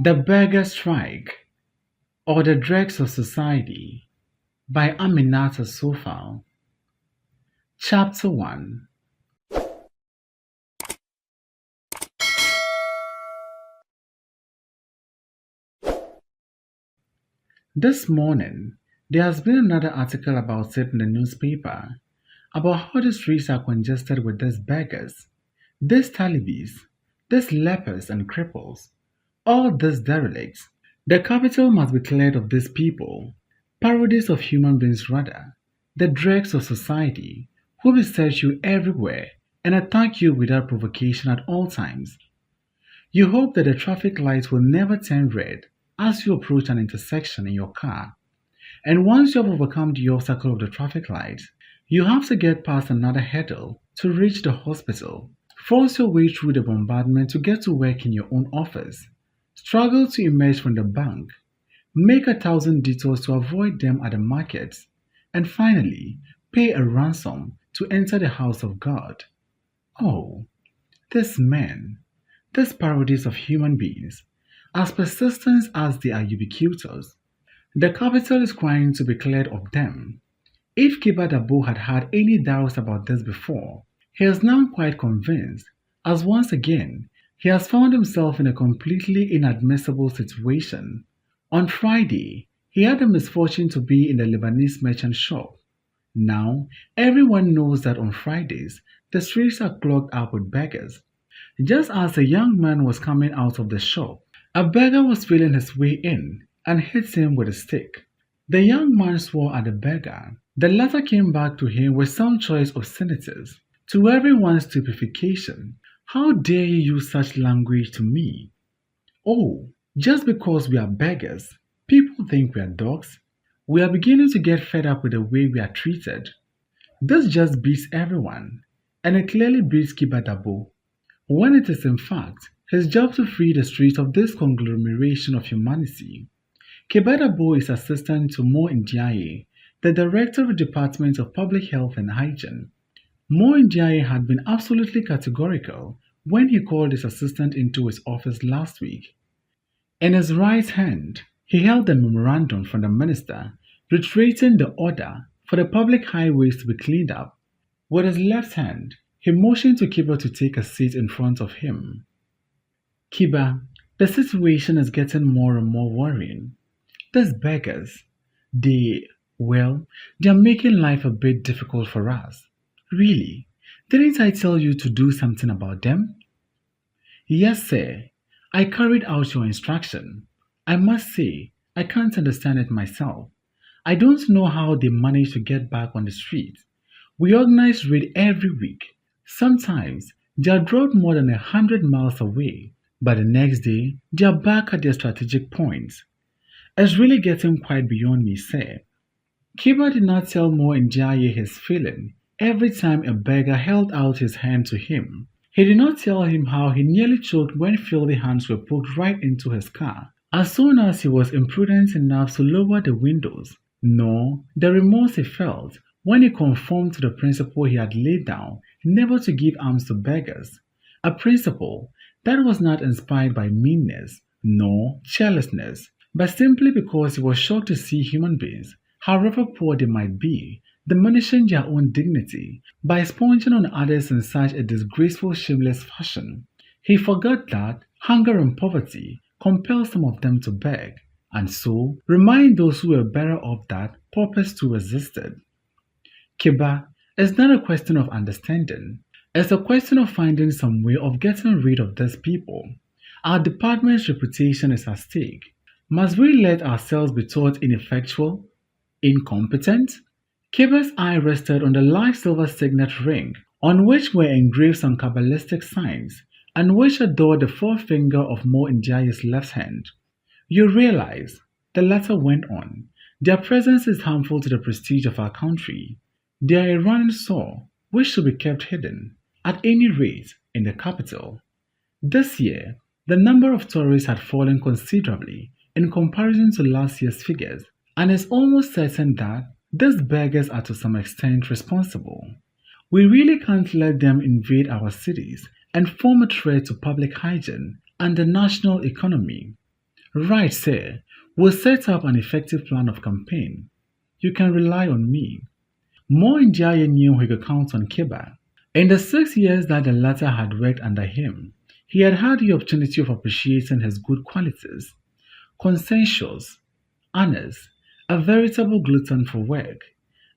The Beggars Strike, or the Dregs of Society by Aminata Sow. Chapter 1. This morning, there has been another article about it in the newspaper about how the streets are congested with these beggars, these talibis, these lepers and cripples, all these derelicts. The capital must be cleared of these people, parodies of human beings rather, the dregs of society, who beset you everywhere and attack you without provocation at all times. You hope that the traffic lights will never turn red as you approach an intersection in your car, and once you have overcome the obstacle of the traffic lights, you have to get past another hurdle to reach the hospital, force your way through the bombardment to get to work in your own office, struggle to emerge from the bank, make 1,000 detours to avoid them at the markets, and finally pay a ransom to enter the house of God. Oh, these men, these parodies of human beings, as persistent as they are ubiquitous, the capital is crying to be cleared of them. If Kibadabo had had any doubts about this before, he is now quite convinced, as once again he has found himself in a completely inadmissible situation. On Friday, he had the misfortune to be in the Lebanese merchant shop. Now, everyone knows that on Fridays, the streets are clogged up with beggars. Just as the young man was coming out of the shop, a beggar was feeling his way in and hit him with a stick. The young man swore at the beggar. The latter came back to him with some choice obscenities. To everyone's stupefaction, how dare you use such language to me? Oh, just because we are beggars, people think we are dogs. We are beginning to get fed up with the way we are treated. This just beats everyone, and it clearly beats Kibadabo, when it is in fact his job to free the streets of this conglomeration of humanity. Kibadabo is assistant to Mo Ndiaye, the director of the Department of Public Health and Hygiene. Mo Ndiaye had been absolutely categorical when he called his assistant into his office last week. In his right hand, he held a memorandum from the minister reiterating the order for the public highways to be cleaned up. With his left hand, he motioned to Kiba to take a seat in front of him. Kiba, the situation is getting more and more worrying. These beggars, they're making life a bit difficult for us. Really, didn't I tell you to do something about them? Yes, sir. I carried out your instruction. I must say, I can't understand it myself. I don't know how they manage to get back on the street. We organize raid every week. Sometimes they are dropped more than 100 miles away, but the next day they are back at their strategic points. It's really getting quite beyond me, sir. Kiba did not tell Mo Ndiaye his feeling every time a beggar held out his hand to him. He did not tell him how he nearly choked when filthy hands were poked right into his car as soon as he was imprudent enough to lower the windows, nor the remorse he felt when he conformed to the principle he had laid down never to give alms to beggars, a principle that was not inspired by meanness nor carelessness, but simply because he was shocked to see human beings, however poor they might be, diminishing their own dignity by sponging on others in such a disgraceful, shameless fashion. He forgot that hunger and poverty compel some of them to beg, and so remind those who were better off that purpose too existed. Kiba, it's not a question of understanding. It's a question of finding some way of getting rid of these people. Our department's reputation is at stake. Must we let ourselves be thought ineffectual, incompetent? Kiba's eye rested on the large silver signet ring on which were engraved some Kabbalistic signs and which adorned the forefinger of Mo Ndiaye's left hand. You realize, the latter went on, their presence is harmful to the prestige of our country. They are a running sore which should be kept hidden, at any rate, in the capital. This year, the number of tourists had fallen considerably in comparison to last year's figures, and it's almost certain that these beggars are to some extent responsible. We really can't let them invade our cities and form a threat to public hygiene and the national economy. Right, sir. We'll set up an effective plan of campaign. You can rely on me. Mo Ndiaye knew he could count on Kiba. In the 6 years that the latter had worked under him, he had had the opportunity of appreciating his good qualities. Conscientious, honest, a veritable glutton for work.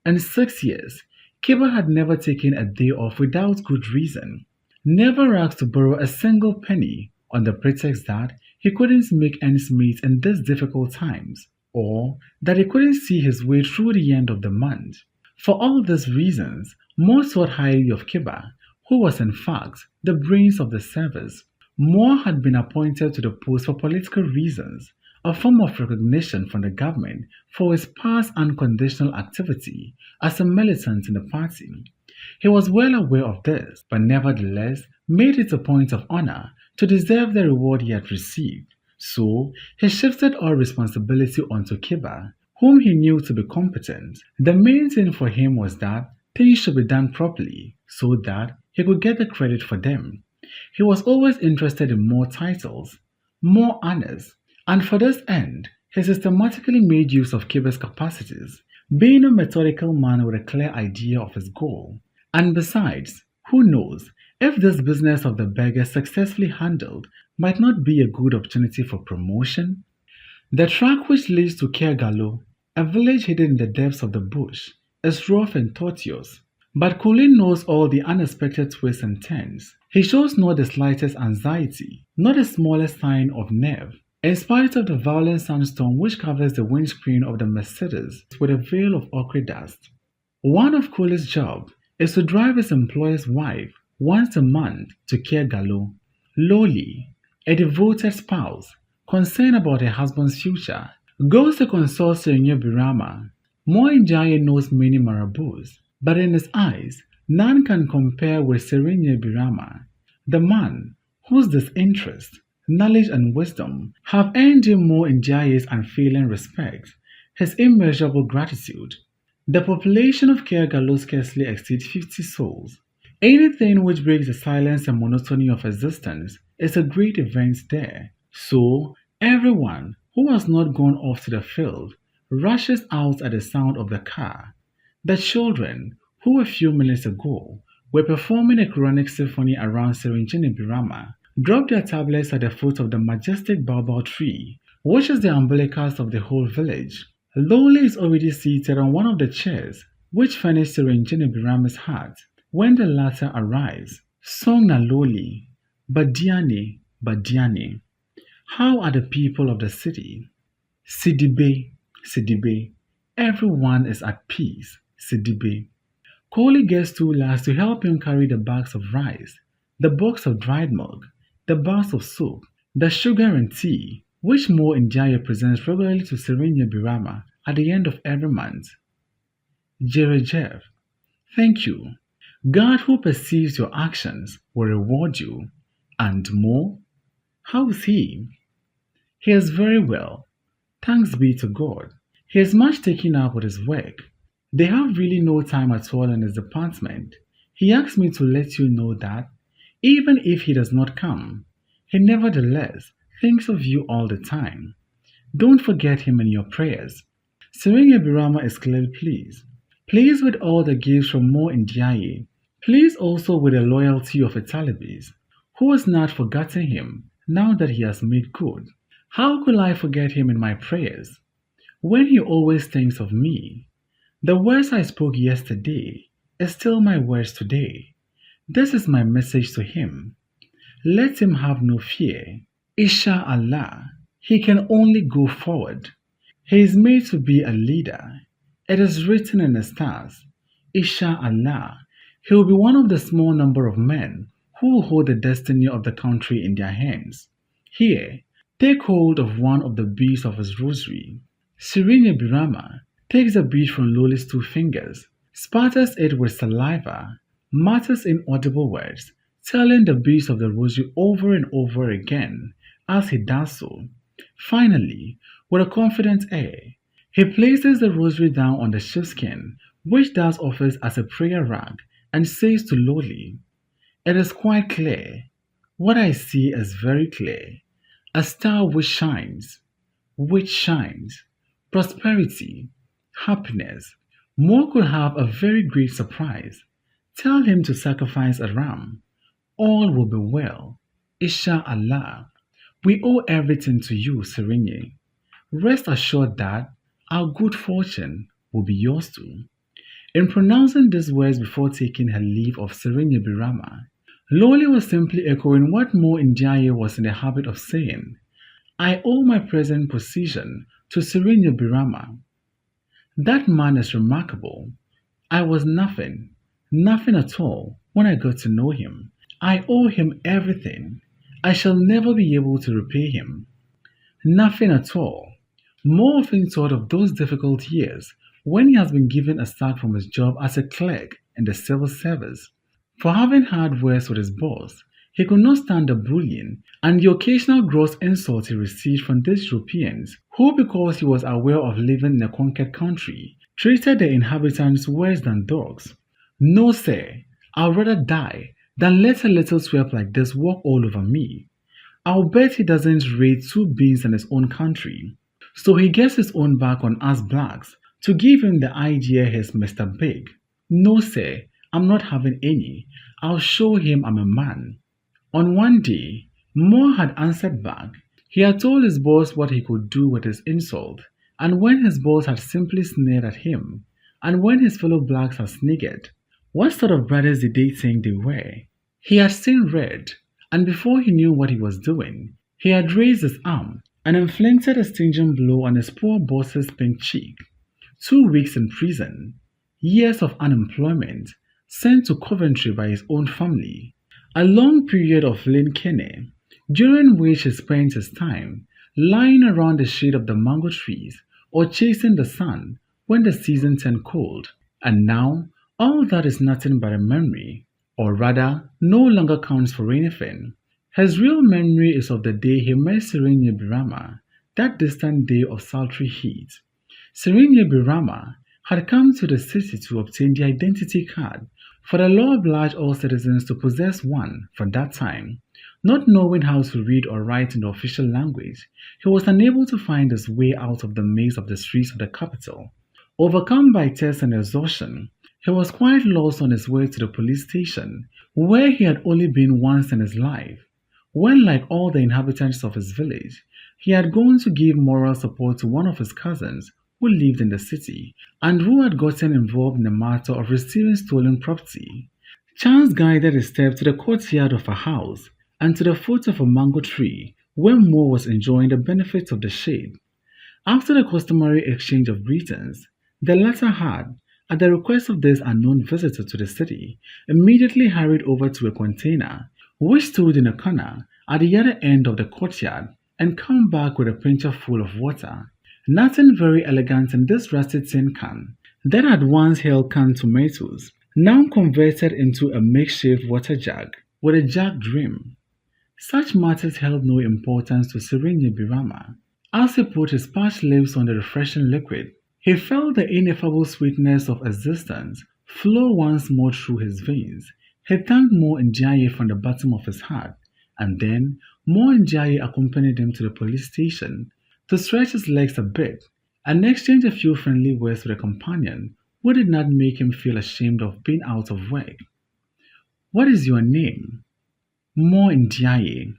In 6 years, Kiba had never taken a day off without good reason, never asked to borrow a single penny on the pretext that he couldn't make ends meet in these difficult times, or that he couldn't see his way through the end of the month. For all these reasons, most thought highly of Kiba, who was in fact the brains of the service. Moore had been appointed to the post for political reasons, a form of recognition from the government for his past unconditional activity as a militant in the party. He was well aware of this, but nevertheless made it a point of honor to deserve the reward he had received. So he shifted all responsibility onto Kiba, whom he knew to be competent. The main thing for him was that things should be done properly so that he could get the credit for them. He was always interested in more titles, more honors, and for this end, he systematically made use of Kiba's capacities, being a methodical man with a clear idea of his goal. And besides, who knows if this business of the beggar successfully handled might not be a good opportunity for promotion? The track which leads to Kergalo, a village hidden in the depths of the bush, is rough and tortuous, but Colin knows all the unexpected twists and turns. He shows not the slightest anxiety, not the smallest sign of nerve, in spite of the violent sandstorm which covers the windscreen of the Mercedes with a veil of ochre dust. One of Colin's jobs is to drive his employer's wife once a month to Kergalo. Loli, a devoted spouse, concerned about her husband's future, goes to consult Senior Birama. Moinjaye knows many marabouts, but in his eyes, none can compare with Senior Birama, the man whose disinterest, knowledge, and wisdom have earned him more Njaye's unfailing respect, his immeasurable gratitude. The population of Kergalo scarcely exceeds 50 souls. Anything which breaks the silence and monotony of existence is a great event there. So, everyone who has not gone off to the field rushes out at the sound of the car. The children, who a few minutes ago were performing a Quranic symphony around Serenjini Birama, drop their tablets at the foot of the majestic baobab tree, which is the umbilicus of the whole village. Loli is already seated on one of the chairs which furnished Serenjini Birama's hut when the latter arrives. Song na Loli, Badiane, Badiane. How are the people of the city? Sidibe, Sidibe. Everyone is at peace, Sidibe. Coley gets two lads to help him carry the bags of rice, the box of dried milk, the bars of soap, the sugar and tea, which Mo Ndiaye presents regularly to Serenia Birama at the end of every month. Jerejev, thank you. God who perceives your actions will reward you. And Mo, how is he? He is very well. Thanks be to God. He is much taken up with his work. They have really no time at all in his department. He asked me to let you know that, even if he does not come, he nevertheless thinks of you all the time. Don't forget him in your prayers. Serenia Birama is clearly pleased. Pleased with all the gifts from Mo Ndiaye. Pleased also with the loyalty of Italibis, who has not forgotten him now that he has made good. How could I forget him in my prayers, when he always thinks of me? The words I spoke yesterday is still my words today. This is my message to him. Let him have no fear. Isha Allah, he can only go forward. He is made to be a leader. It is written in the stars. Isha Allah, he will be one of the small number of men who will hold the destiny of the country in their hands. Here, take hold of one of the beads of his rosary. Serenia Birama takes a bead from Loli's 2 fingers, spatters it with saliva, mutters inaudible words, telling the beads of the rosary over and over again as he does so. Finally, with a confident air, he places the rosary down on the sheepskin, which thus offers as a prayer rag, and says to Loli, "It is quite clear. What I see is very clear. A star which shines. which shines, prosperity, happiness. Mo could have a very great surprise. Tell him to sacrifice a ram. All will be well. Inshallah. We owe everything to you, Serene. Rest assured that our good fortune will be yours too. In pronouncing these words before taking her leave of Serene Birama, Loli was simply echoing what Mo Ndiaye was in the habit of saying. I owe my present position to Serene Birama. That man is remarkable. I was nothing, nothing at all when I got to know him. I owe him everything. I shall never be able to repay him. Nothing at all. More often thought of those difficult years when he has been given a sack from his job as a clerk in the civil service. For having had words with his boss, he could not stand the bullying and the occasional gross insults he received from these Europeans who, because he was aware of living in a conquered country, treated the inhabitants worse than dogs. No, sir, I'd rather die than let a little swerve like this walk all over me. I'll bet he doesn't rate two beans in his own country. So he gets his own back on us blacks to give him the idea he's Mr. Big. No, sir, I'm not having any. I'll show him I'm a man. On one day, Moore had answered back. He had told his boss what he could do with his insult, and when his boss had simply sneered at him, and when his fellow blacks had sniggered, what sort of brothers did they think they were? He had seen red, and before he knew what he was doing, he had raised his arm and inflicted a stinging blow on his poor boss's pink cheek. 2 weeks in prison, years of unemployment, sent to Coventry by his own family, a long period of lean kennel, during which he spent his time lying around the shade of the mango trees or chasing the sun when the season turned cold. And now, all that is nothing but a memory, or rather, no longer counts for anything. His real memory is of the day he met Serene Birama, that distant day of sultry heat. Serene Birama had come to the city to obtain the identity card, for the law obliged all citizens to possess one for that time. Not knowing how to read or write in the official language, he was unable to find his way out of the maze of the streets of the capital. Overcome by thirst and exhaustion, he was quite lost on his way to the police station, where he had only been once in his life, when, like all the inhabitants of his village, he had gone to give moral support to one of his cousins who lived in the city and who had gotten involved in the matter of receiving stolen property. Chance guided his steps to the courtyard of a house and to the foot of a mango tree where Mo was enjoying the benefits of the shade. After the customary exchange of greetings, the latter had, at the request of this unknown visitor to the city, immediately hurried over to a container which stood in a corner at the other end of the courtyard and come back with a pitcher full of water. Nothing very elegant in this rusty tin can that had once held canned tomatoes, now converted into a makeshift water jug with a jagged rim. Such matters held no importance to Serene Birama. As he put his parched lips on the refreshing liquid, he felt the ineffable sweetness of existence flow once more through his veins. He thanked Mo Ndiaye from the bottom of his heart, and then Mo Ndiaye accompanied him to the police station to stretch his legs a bit and exchange a few friendly words with a companion who did not make him feel ashamed of being out of work. What is your name? Mo Ndiaye.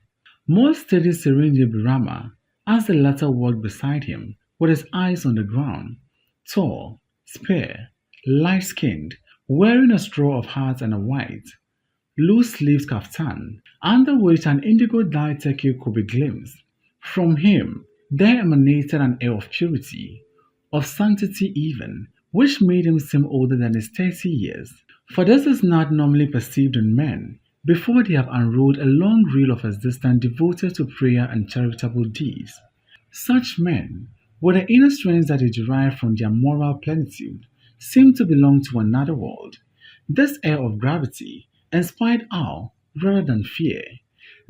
Mo studied Serene Birama as the latter walked beside him with his eyes on the ground. Tall, spare, light-skinned, wearing a straw of hat and a white, loose-sleeved kaftan, under which an indigo-dyed turkey could be glimpsed. From him there emanated an air of purity, of sanctity even, which made him seem older than his 30 years. For this is not normally perceived in men before they have unrolled a long reel of existence devoted to prayer and charitable deeds. Such men, with the inner strength that they derive from their moral plenitude, seem to belong to another world. This air of gravity inspired awe rather than fear.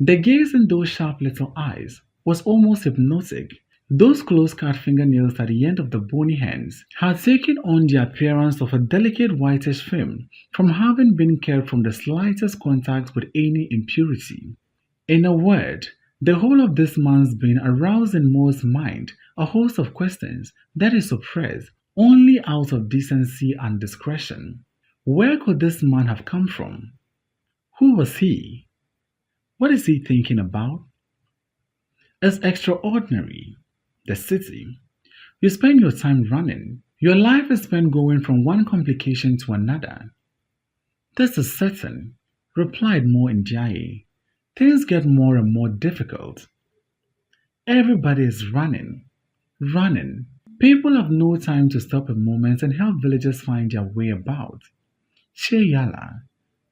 The gaze in those sharp little eyes was almost hypnotic. Those close-cut fingernails at the end of the bony hands had taken on the appearance of a delicate whitish film from having been kept from the slightest contact with any impurity. In a word, The whole of this month's been aroused in Mo's mind a host of questions that he suppressed only out of decency and discretion. Where could this man have come from? Who was he? What is he thinking about? It's extraordinary. The city. You spend your time running. Your life is spent going from one complication to another. This is certain, replied Mo Ndiaye. Things get more and more difficult. Everybody is running, running. People have no time to stop a moment and help villagers find their way about. Cheyala,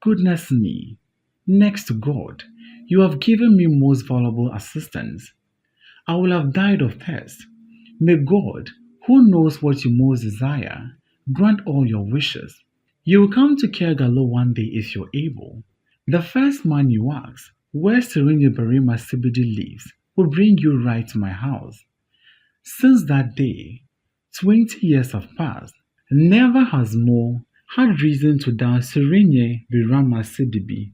goodness me, next to God, you have given me most valuable assistance. I will have died of thirst. May God, who knows what you most desire, grant all your wishes. You will come to Kergalo one day if you're able. The first man you ask, where Serene Barima CBD lives, will bring you right to my house. Since that day, 20 years have passed. Never has Mo had reason to doubt Serene Barima CDB